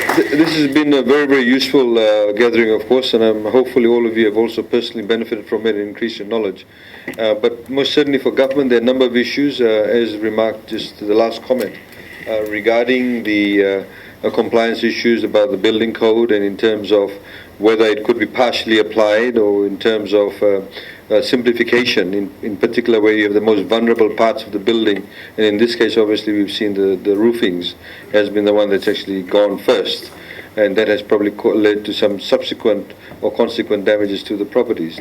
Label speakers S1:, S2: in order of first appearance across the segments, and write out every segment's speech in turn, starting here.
S1: This has been a very, very useful gathering, of course, and hopefully all of you have also personally benefited from it and increased your knowledge. But most certainly for government, there are a number of issues, as remarked just the last comment, regarding the compliance issues about the building code and in terms of whether it could be partially applied or in terms of simplification, in particular where you have the most vulnerable parts of the building. And in this case, obviously, we've seen the roofings has been the one that's actually gone first. And that has probably led to some subsequent or consequent damages to the properties.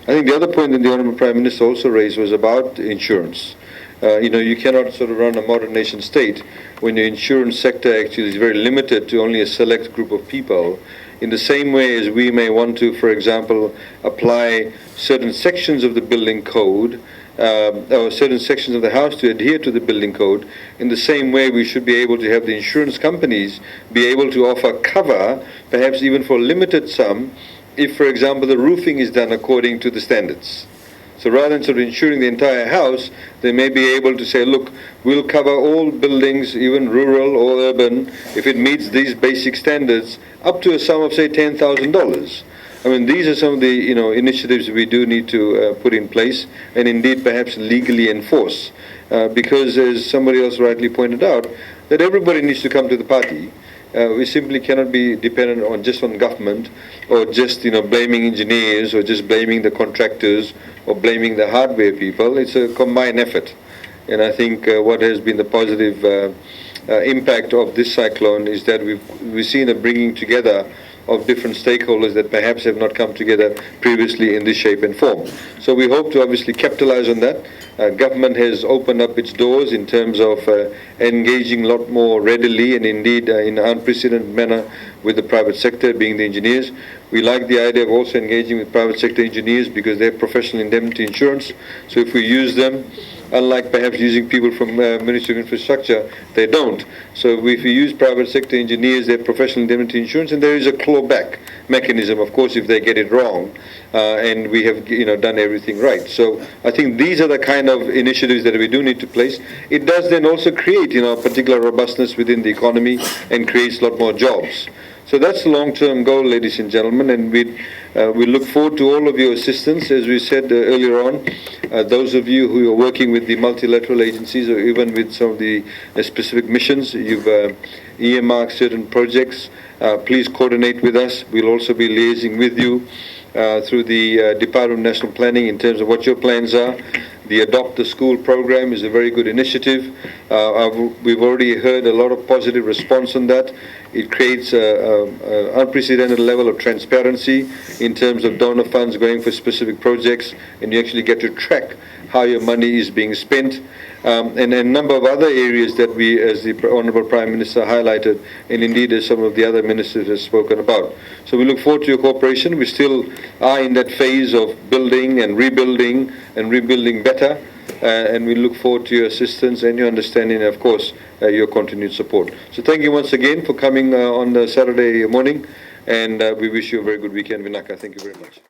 S1: I think the other point that the Honourable Prime Minister also raised was about insurance. You cannot sort of run a modern nation state when your insurance sector actually is very limited to only a select group of people. In the same way as we may want to, for example, apply certain sections of the building code or certain sections of the house to adhere to the building code, in the same way we should be able to have the insurance companies be able to offer cover, perhaps even for a limited sum, if, for example, the roofing is done according to the standards. So rather than sort of insuring the entire house, they may be able to say, look, we'll cover all buildings, even rural or urban, if it meets these basic standards, up to a sum of, say, $10,000. I mean, these are some of the initiatives we do need to put in place and indeed perhaps legally enforce. Because as somebody else rightly pointed out, that everybody needs to come to the party. We simply cannot be dependent on just on government or just blaming engineers or just blaming the contractors or blaming the hardware people. It's a combined effort. And I think what has been the positive impact of this cyclone is that we've seen a bringing together of different stakeholders that perhaps have not come together previously in this shape and form. So we hope to obviously capitalize on that. Government has opened up its doors in terms of engaging a lot more readily and indeed in an unprecedented manner with the private sector, being the engineers. We like the idea of also engaging with private sector engineers because they have professional indemnity insurance. So if we use them, unlike perhaps using people from Ministry of Infrastructure, they don't. So if we use private sector engineers, they have professional indemnity insurance, and there is a clawback mechanism, of course, if they get it wrong, and we have done everything right. So I think these are the kind of initiatives that we do need to place. It does then also create particular robustness within the economy and creates a lot more jobs. So that's the long-term goal, ladies and gentlemen, and we look forward to all of your assistance. As we said earlier on, those of you who are working with the multilateral agencies or even with some of the specific missions, you've earmarked certain projects. Please coordinate with us. We'll also be liaising with you through the Department of National Planning in terms of what your plans are. The Adopt the School program is a very good initiative. We've already heard a lot of positive response on that. It creates an unprecedented level of transparency in terms of donor funds going for specific projects, and you actually get to track how your money is being spent. And a number of other areas that we, as the Honourable Prime Minister highlighted, and indeed as some of the other ministers have spoken about. So we look forward to your cooperation. We still are in that phase of building and rebuilding better, and we look forward to your assistance and your understanding and, of course, your continued support. So thank you once again for coming on the Saturday morning, and we wish you a very good weekend, Vinaka. Thank you very much.